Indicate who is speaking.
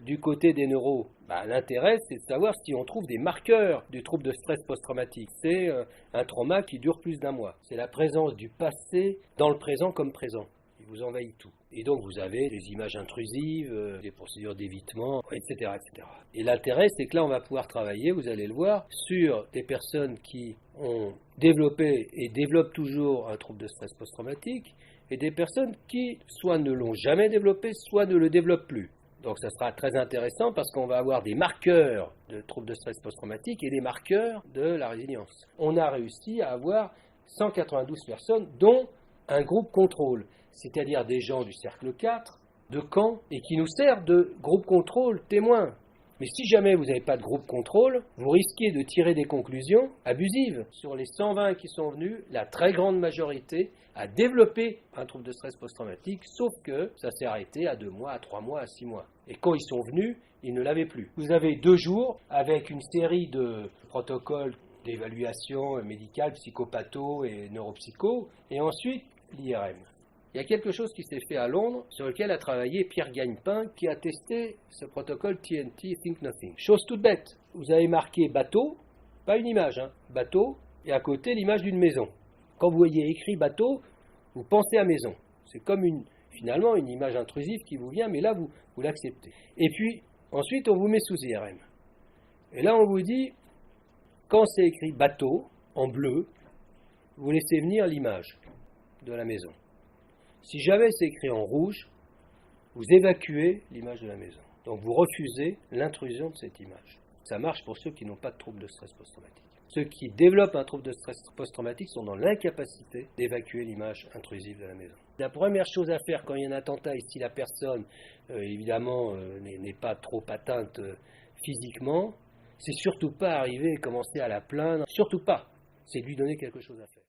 Speaker 1: Du côté des neuros, l'intérêt, c'est de savoir si on trouve des marqueurs du trouble de stress post-traumatique. C'est un trauma qui dure plus d'1 mois. C'est la présence du passé dans le présent comme présent. Il vous envahit tout. Et donc vous avez des images intrusives, des procédures d'évitement, etc., etc. Et l'intérêt, c'est que là, on va pouvoir travailler, vous allez le voir, sur des personnes qui ont développé et développent toujours un trouble de stress post-traumatique, et des personnes qui soit ne l'ont jamais développé, soit ne le développent plus. Donc ça sera très intéressant parce qu'on va avoir des marqueurs de troubles de stress post-traumatique et des marqueurs de la résilience. On a réussi à avoir 192 personnes, dont un groupe contrôle, c'est-à-dire des gens du cercle 4, de Caen, et qui nous servent de groupe contrôle témoin. Mais si jamais vous n'avez pas de groupe contrôle, vous risquez de tirer des conclusions abusives. Sur les 120 qui sont venus, la très grande majorité a développé un trouble de stress post-traumatique, sauf que ça s'est arrêté à 2 mois, à 3 mois, à 6 mois. Et quand ils sont venus, ils ne l'avaient plus. Vous avez 2 jours avec une série de protocoles d'évaluation médicale, psychopatho et neuropsycho, et ensuite l'IRM. Il y a quelque chose qui s'est fait à Londres, sur lequel a travaillé Pierre Gagnepin, qui a testé ce protocole TNT, Think Nothing. Chose toute bête, vous avez marqué bateau, pas une image, bateau, et à côté l'image d'une maison. Quand vous voyez écrit bateau, vous pensez à maison. C'est comme finalement une image intrusive qui vous vient, mais là vous l'acceptez. Et puis, ensuite on vous met sous IRM. Et là on vous dit, quand c'est écrit bateau, en bleu, vous laissez venir l'image de la maison. Si jamais c'est écrit en rouge, vous évacuez l'image de la maison. Donc vous refusez l'intrusion de cette image. Ça marche pour ceux qui n'ont pas de trouble de stress post-traumatique. Ceux qui développent un trouble de stress post-traumatique sont dans l'incapacité d'évacuer l'image intrusive de la maison. La première chose à faire quand il y a un attentat, et si la personne, évidemment, n'est pas trop atteinte physiquement, c'est surtout pas arriver et commencer à la plaindre. Surtout pas. C'est lui donner quelque chose à faire.